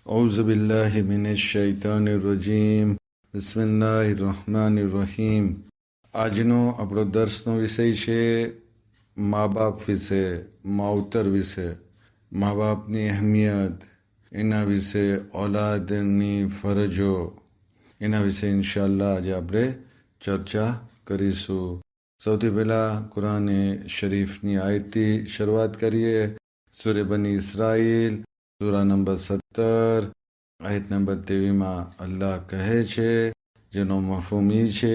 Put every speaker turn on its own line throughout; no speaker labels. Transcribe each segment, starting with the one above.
औज़ु बिल्लाहि मिनश शैतानिर रजीम बिस्मिल्लाहिर रहमानिर રહીમ। આજનો આપણો દર્શનો વિષય છે મા બાપ વિશે, માવતર વિશે, મા બાપની અહેમિયત, એના વિશે, ઔલાદની ફરજો, એના વિશે ઇન્શાઅલ્લાહ આજે આપણે ચર્ચા કરીશું। સૌથી પહેલાં કુરાન શરીફની આયતથી શરૂઆત કરીએ। સૂરે બની ઇસ્રાઈલ સૂરા નંબર 17 આયત નંબર 23માં અલ્લાહ કહે છે, જેનો મફહૂમ ઈ છે,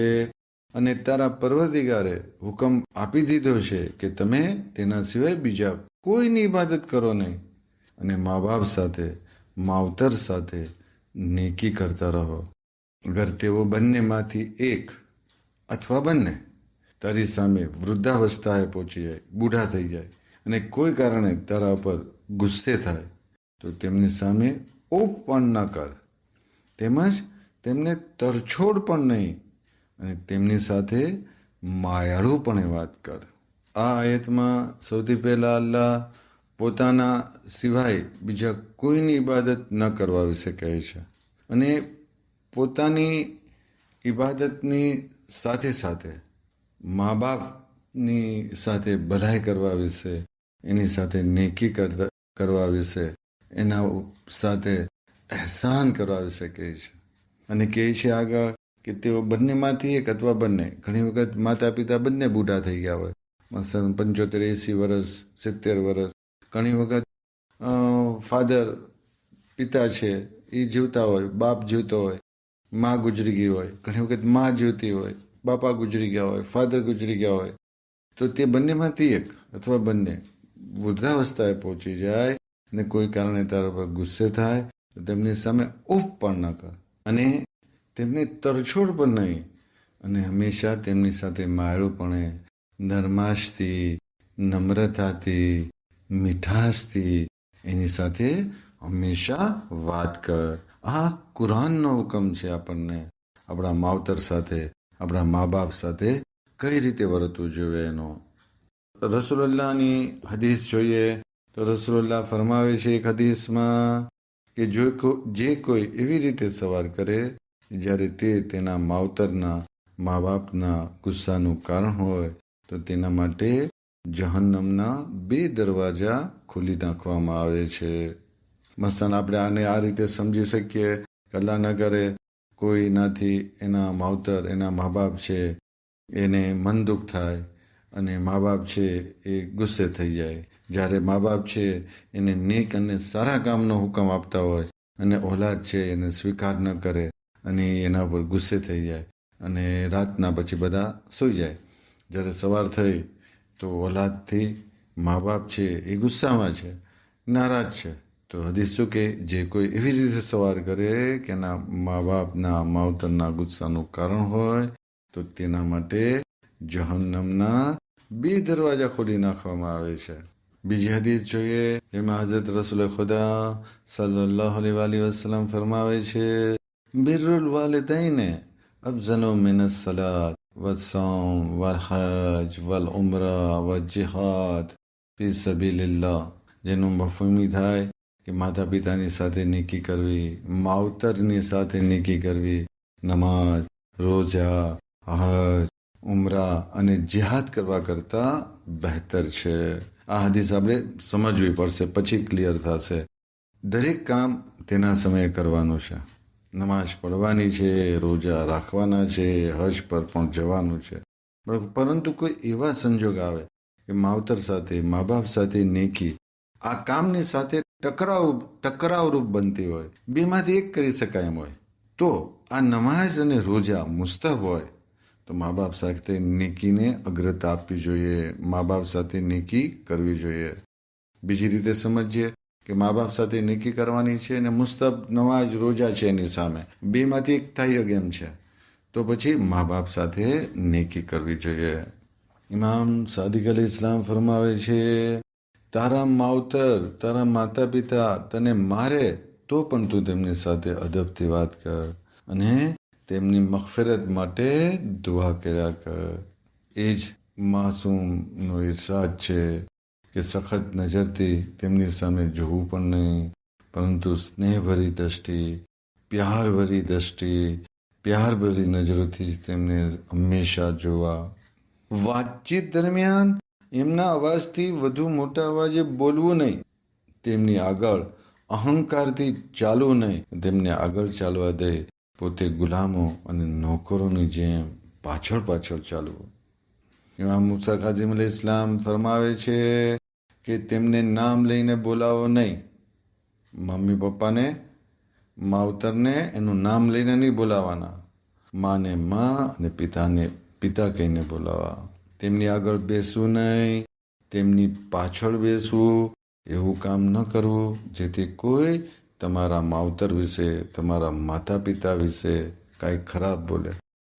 અને તારા પરવરદિગારે હુકમ આપી દીધો છે કે તમે તેના સિવાય બીજા કોઈની ઇબાદત કરો નહીં, અને મા બાપ સાથે, માવતર સાથે નેકી કરતા રહો। અગર તેઓ બંનેમાંથી એક અથવા બંને તારી સામે વૃદ્ધાવસ્થાએ પહોંચી જાય, બૂઢા થઈ જાય, અને કોઈ કારણે તારા પર ગુસ્સે થાય તો તેમની સામે ઓપ પણ ન કર, તેમજ તેમને તરછોડ પણ નહીં, અને તેમની સાથે માયાળુપણે વાત કર। આ આયતમાં સૌથી પહેલાં અલ્લાહ પોતાના સિવાય બીજા કોઈની ઇબાદત ન કરવા વિશે કહે છે, અને પોતાની ઇબાદતની સાથે સાથે મા બાપની સાથે ભલાઈ કરવા વિશે, એની સાથે નેકી કરવા વિશે, એના સાથે અહેસાન કરવા વિશે કહે છે। અને કહે છે આગળ કે તેઓ બંનેમાંથી એક અથવા બંને, ઘણી વખત માતા પિતા બંને બૂઢા થઈ ગયા હોય, મસલન 75-80 વર્ષ, 70 વર્ષ, ઘણી વખત ફાધર પિતા છે એ જીવતા હોય, બાપ જીવતો હોય, મા ગુજરી ગઈ હોય, ઘણી વખત મા જીવતી હોય, બાપા ગુજરી ગયા હોય, ફાધર ગુજરી ગયા હોય, તો તે બંનેમાંથી એક અથવા બંને વૃદ્ધાવસ્થાએ પહોંચી જાય અને કોઈ કારણે તારા પર ગુસ્સે થાય તો તેમની સામે ઉફ પણ ન કર, અને તેમને તરછોડ પણ નહીં, અને હંમેશા તેમની સાથે માયાળુપણે, નરમાશથી, નમ્રતાથી, મીઠાશથી એની સાથે હંમેશા વાત કર। આ કુરાનનો હુકમ છે આપણને આપણા માવતર સાથે, આપણા મા બાપ સાથે કઈ રીતે વર્તવું જોઈએ એનો। રસૂલુલ્લાહની હદીસ જોઈએ તો રસૂલુલ્લાહ ફરમાવે છે એક હદીસમાં કે જે કોઈ એવી રીતે સવાર કરે જ્યારે તે તેના માવતરના, મા બાપના ગુસ્સાનું કારણ હોય તો તેના માટે જહન્નમના 2 દરવાજા ખોલી નાખવામાં આવે છે। મસલન આપણે આને આ રીતે સમજી શકીએ કે અલ્લાહ ન કરે કોઈનાથી એના માવતર, એના મા બાપ છે એને મન દુઃખ થાય, અને મા બાપ છે એ ગુસ્સે થઈ જાય, જ્યારે મા બાપ છે એને નેક અને સારા કામનો હુકમ આપતા હોય અને ઔલાદ છે એને સ્વીકાર ન કરે અને એના પર ગુસ્સે થઈ જાય, અને રાતના પછી બધા સૂઈ જાય, જ્યારે સવાર થઈ તો ઔલાદથી મા બાપ છે એ ગુસ્સામાં છે, નારાજ છે, તો હદીસ શું કે જે કોઈ એવી રીતે સવાર કરે કે એના મા બાપના, માવતરના ગુસ્સાનું કારણ હોય તો તેના માટે જહન્નમના 2 દરવાજા ખોલી નાખવામાં આવે છે। બીજી હદીસ જોઈએ જેમાં હઝરત રસૂલ ખુદા સલ્લલ્લાહુ અલૈહિ વસલ્લમ ફરમાવે છે, બિરુલ વાલિदैन અફઝલુ મિનસ સલાત વસ્સૌમ વલ હજ વલ ઉમરા વલ જિહાદ ફી સબીલિલ્લાહ, જેનું મફહૂમ થાય કે માતા પિતાની સાથે નેકી કરવી, માવતરની સાથે નેકી કરવી, નમાઝ, રોજા, હજ, ઉમરા અને જિહાદ કરવા કરતાં બહેતર છે। આ હદીસ આપણે સમજવી પડશે, પછી ક્લિયર થશે। દરેક કામ તેના સમયે કરવાનું છે, નમાઝ પઢવાની છે, રોજા રાખવાના છે, હજ પર પણ જવાનું છે, બરાબર। પરંતુ કોઈ એવા સંજોગ આવે કે માવતર સાથે, મા બાપ સાથે નેકી આ કામની સાથે ટકરાવરૂપ બનતી હોય, બેમાંથી એક કરી શકાય એમ હોય, તો આ નમાઝ અને રોજા મુસ્તહબ હોય તો મા બાપ સાથે નેકીને અગ્રતા આપવી જોઈએ, મા બાપ સાથે નેકી કરવી જોઈએ। બીજી રીતે સમજીએ કે મા બાપ સાથે નેકી કરવાની છે અને મુસ્તહબ નમાઝ, રોજા છે એની સામે, બેમાંથી એક થાય એમ છે, તો પછી મા બાપ સાથે નેકી કરવી જોઈએ। ઇમામ સાદિક અલી ઇસ્લામ ફરમાવે છે, તારા માવતર, તારા માતા પિતા તને મારે તો પણ તું તેમની સાથે અદબથી વાત કર અને તેમની મગફિરત માટે દુઆ કર્યા કર। એ જ માસૂમનો ઇરશાદ છે કે સખત નજરથી તેમની સામે જોવું પણ નહીં, પરંતુ સ્નેહભરી દ્રષ્ટિ, પ્યારભરી દ્રષ્ટિ, પ્યારભરી નજરોથી જ તેમને હંમેશા જોવા. વાતચીત દરમિયાન એમના અવાજથી વધુ મોટા અવાજે બોલવું નહીં. તેમની આગળ અહંકારથી ચાલવું નહીં. તેમને આગળ ચાલવા દે, પોતે ગુલામો અને નોકરોની જેમ પાછળ પાછળ ચાલવું. ઇમામ મુસા કાઝિમ અલૈહિસ સલામ ફરમાવે છે કે તેમને નામ લઈને બોલાવો નહીં. મમ્મી પપ્પાને, માવતરને એનું નામ લઈને નહીં બોલાવાના. માને માં અને પિતાને પિતા કહીને બોલાવા. તેમની આગળ બેસવું નહીં, તેમની પાછળ બેસવું. એવું કામ ન કરવું જેથી કોઈ તમારા માવતર વિશે, તમારા માતા પિતા વિશે કાંઈ ખરાબ બોલે.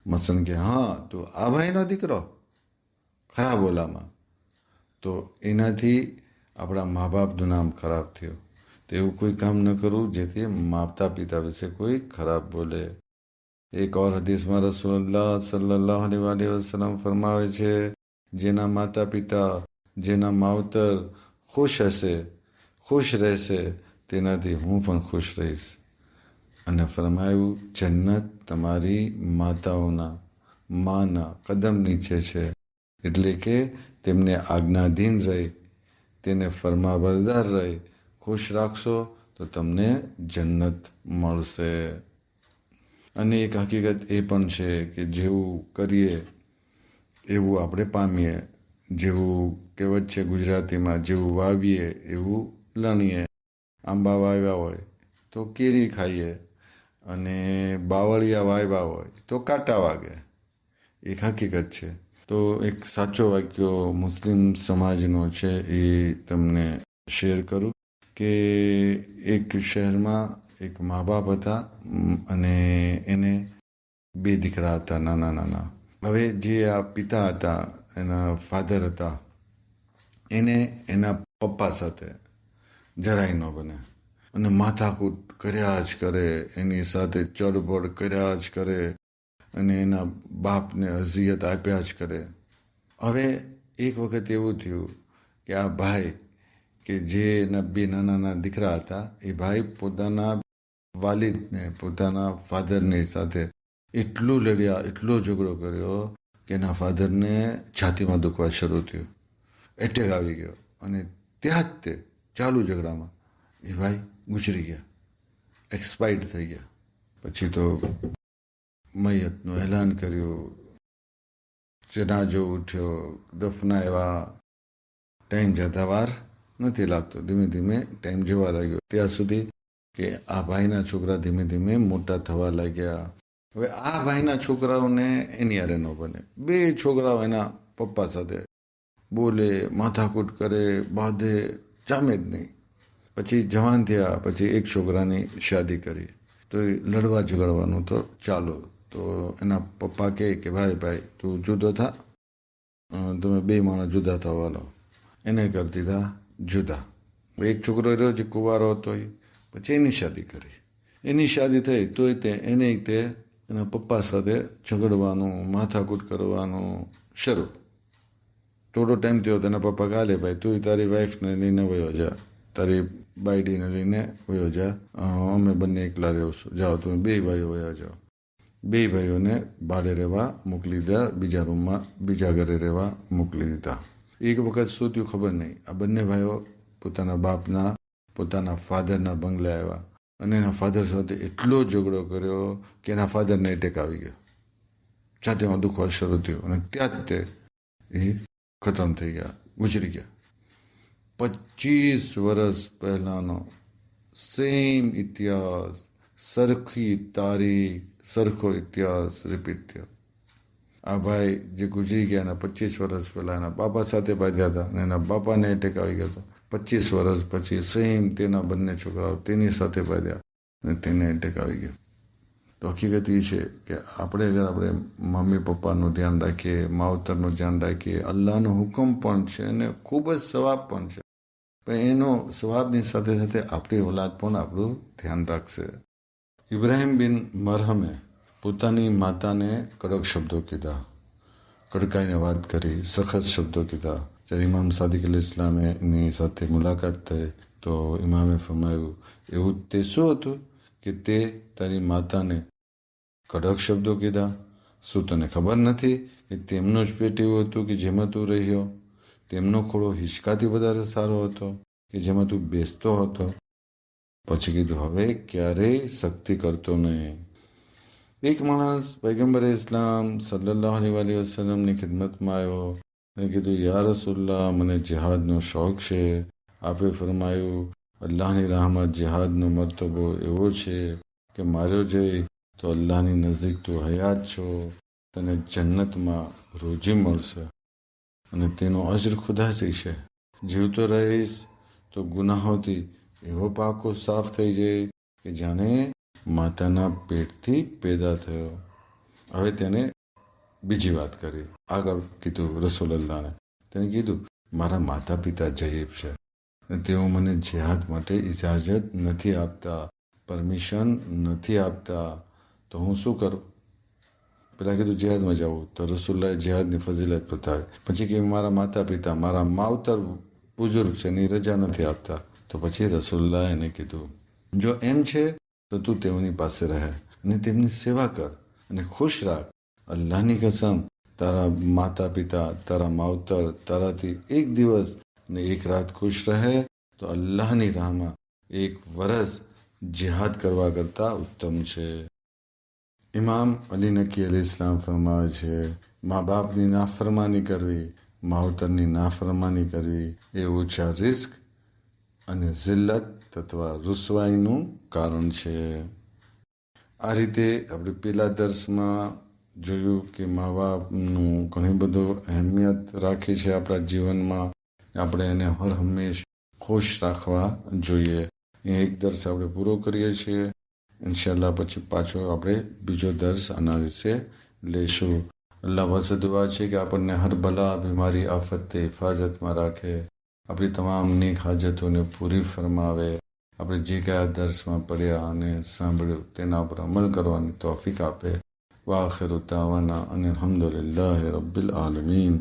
મસલન કે હા તું આ ભાઈનો દીકરો, ખરાબ બોલામાં, તો એનાથી આપણા મા બાપનું નામ ખરાબ થયું. તો એવું કોઈ કામ ન કરવું જેથી માતા પિતા વિશે કોઈ ખરાબ બોલે. એક ઓર હદીસમાં રસૂલુલ્લાહ સલ્લલ્લાહુ અલૈહિ વસલ્લમ ફરમાવે છે, જેના માતા પિતા, જેના માવતર ખુશ હશે, ખુશ રહેશે, તેનાથી હું પણ ખુશ રહીશ. અને ફરમાયું, જન્નત તમારી માતાઓના, માના કદમ નીચે છે. એટલે કે તેમને આજ્ઞાધીન રહી, તેને ફરમાબરદાર રહી, ખુશ રાખશો તો તમને જન્નત મળશે. અને એક હકીકત એ પણ છે કે જેવું કરીએ એવું આપણે પામીએ. જેવું કહેવત છે ગુજરાતીમાં, જેવું વાવીએ એવું લણીએ. આંબા વાવ્યા હોય તો કેરી ખાઈએ, અને બાવળિયા વાવ્યા હોય તો કાંટા વાગે. એક હકીકત છે. તો એક સાચો વાક્યો મુસ્લિમ સમાજનો છે, એ તમને શેર કરું કે એક શહેરમાં એક મા બાપ હતા અને એને 2 દીકરા હતા નાના નાના. હવે જે આ પિતા હતા, એના ફાધર હતા, એને એના પપ્પા સાથે જરાય ન બને અને માથાકૂટ કર્યા જ કરે, એની સાથે ચડબડ કર્યા જ કરે અને એના બાપને અઝિયત આપ્યા જ કરે. હવે એક વખત એવું થયું કે આ ભાઈ કે જે એના 2 નાના નાના દીકરા હતા, એ ભાઈ પોતાના વાલિદને, પોતાના ફાધરની સાથે એટલું લડ્યા, એટલો ઝઘડો કર્યો કે એના ફાધરને છાતીમાં દુખવા શરૂ થયું, એટેક આવી ગયો. અને ત્યાં જ તે ચાલુ ઝઘડામાં એ ભાઈ ગુજરી ગયા, એક્સપાયર્ડ થઈ ગયા. પછી તો મૈયતનું એલાન કર્યું, જનાજો ઉઠ્યો, દફનાવ્યા. ટાઈમ જતા વાર નથી લાગતો, ધીમે ધીમે ટાઈમ જવા લાગ્યો. ત્યાં સુધી કે આ ભાઈના છોકરા ધીમે ધીમે મોટા થવા લાગ્યા. હવે આ ભાઈના છોકરાઓને એની હારે ન બને. 2 છોકરાઓ એના પપ્પા સાથે બોલે, માથાકૂટ કરે, બાંધે, જામે જ નહીં. પછી જવાન થયા, પછી એક છોકરાની શાદી કરી. તો એ લડવા ઝઘડવાનું તો ચાલુ. તો એના પપ્પા કહે કે ભાઈ તું જુદો થા, તમે 2 માણસ જુદા થવા લો. એને કરી દીધા જુદા. એક છોકરો રહ્યો જે કુંવારો હતો, એ પછી એની શાદી કરી. એની શાદી થઈ તોય તે એને એના પપ્પા સાથે ઝઘડવાનું, માથાકૂટ કરવાનું શરૂ. થોડો ટાઈમ થયો, તેના પપ્પા કાલે ભાઈ તું તારી વાઈફને લઈને વયો જા, તારી બાયડીને લઈને વયો જા, અમે બંને એકલા રહ્યો છું, જાઓ તમે 2 ભાઈઓ વયા જાઓ. 2 ભાઈઓને ભાડે રહેવા મોકલી દીધા, બીજા રૂમમાં બીજા ઘરે રહેવા મોકલી દીધા. એક વખત શું થયું ખબર નહીં, આ બંને ભાઈઓ પોતાના બાપના, પોતાના ફાધરના બંગલે આવ્યા અને એના ફાધર સાથે એટલો ઝઘડો કર્યો કે એના ફાધરને એટેક આવી ગયો, છાતીમાં દુખવા શરૂ થયું અને ત્યાં જ તે એ ખતમ થઈ ગયા, ગુજરી ગયા. 25 વર્ષ પહેલાનો સેમ ઇતિહાસ, સરખી તારીખ, સરખો ઇતિહાસ રિપીટ થયો. આ ભાઈ જે ગુજરી ગયા એના 25 વર્ષ પહેલા એના બાપા સાથે બાંધ્યા હતા અને એના બાપાને એટેક આવી ગયો હતો. 25 વર્ષ પછી સેમ તેના બંને છોકરાઓ તેની સાથે બાંધ્યા અને તેને એટેક આવી ગયો. તો હકીકત એ છે કે આપણે મમ્મી પપ્પાનું ધ્યાન રાખીએ, માવતરનું ધ્યાન રાખીએ, અલ્લાહનો હુકમ પણ છે અને ખૂબ જ સવાબ પણ છે, પણ એનો સવાબની સાથે સાથે આપણી ઓલાદ પણ આપણું ધ્યાન રાખશે. ઇબ્રાહિમ બિન મરહમે પોતાની માતાને કડક શબ્દો કીધા, કડકાઈને વાત કરી, સખત શબ્દો કીધા. જ્યારે ઇમામ સાદિક અલૈહિસ્સલામે એની સાથે મુલાકાત થઈ તો ઇમામે ફરમાયું એવું તે શું હતું કે તે તારી માતાને કડક શબ્દો કીધા? શું તને ખબર નથી કે તેમનું જ પેટ એવું હતું કે જેમાં તું રહ્યો? તેમનો ખોળો હિંચકાથી વધારે સારો હતો કે જેમાં તું બેસતો હતો? પછી કીધું, હવે ક્યારેય સખ્તી કરતો નહીં. એક માણસ પૈગંબર ઇસ્લામ સલ્લલ્લાહુ અલૈહિ વસલ્લમની ખિદમતમાં આવ્યો અને કીધું, યા રસૂલલ્લાહ, મને જિહાદનો શોખ છે. આપે ફરમાયું, અલ્લાહની રાહમાં જિહાદનો મર્તબો એવો છે કે માર્યો જઈ તો અલ્લાહની નજીક તું હયાત છો, તને જન્નતમાં રોજી મળશે અને તેનો અજર ખુદાથી છે. જીવતો રહીશ તો ગુનાહોથી એવો પાકો સાફ થઈ જાય કે જાણે માતાના પેટથી પેદા થયો. હવે તેને બીજી વાત કરી. આગળ કીધું રસૂલલ્લાહને. તેને કીધું, મારા માતા પિતા જયીબ છે. તેઓ મને જિહાદ માટે ઇજાજત નથી આપતા, પરમિશન નથી આપતા, તો હું શું કરું? પેલા કીધું જિહાદમાં જવું, તો રસૂલુલ્લાહે જિહાદની ફજીલત બતાવી. પછી કે મારા માતા પિતા, મારા માવતર બુઝુર્ગ છે, એની રજા નથી આપતા. તો પછી રસૂલુલ્લાહે એને કીધું, જો એમ છે તો તું તેઓની પાસે રહે અને તેમની સેવા કર અને ખુશ રાખ. અલ્લાહની કસમ, તારા માતા પિતા, તારા માવતર તારાથી એક દિવસ ને એક રાત ખુશ રહે તો અલ્લાહની રાહમાં 1 વર્ષ જિહાદ કરવા કરતાં ઉત્તમ છે. ઇમામ અલી નકી અલૈહિસ્સલામ ફરમાવે છે, મા બાપની નાફરમાની કરવી, માવતરની નાફરમાની કરવી એ ઓછા રિસ્ક અને જિલ્લત તથા રૂસવાઈનું કારણ છે. આ રીતે આપણે પેલા દર્શમાં જોયું કે મા બાપનું ઘણી બધું અહેમિયત રાખે છે આપણા જીવનમાં. આપણે એને હર હંમેશ ખુશ રાખવા જોઈએ. એ એક દર્શ આપણે પૂરો કરીએ છીએ. ઇન્શાલ્લાહ પછી પાછો આપણે બીજો દર્શ આના વિશે લેશું. અલ્લાહ પાસે દુઆ છે કે આપણને હર ભલા, બીમારી, આફતથી હિફાજતમાં રાખે, આપણી તમામ નેક હાજતોને પૂરી ફરમાવે, આપણે જે કાંઈ દર્શમાં પડ્યા અને સાંભળ્યું તેના પર અમલ કરવાની તૌફીક આપે. વાખિરુ દાવાના અનિલ હમ્દુલિલ્લાહિ રબ્બિલ આલમીન.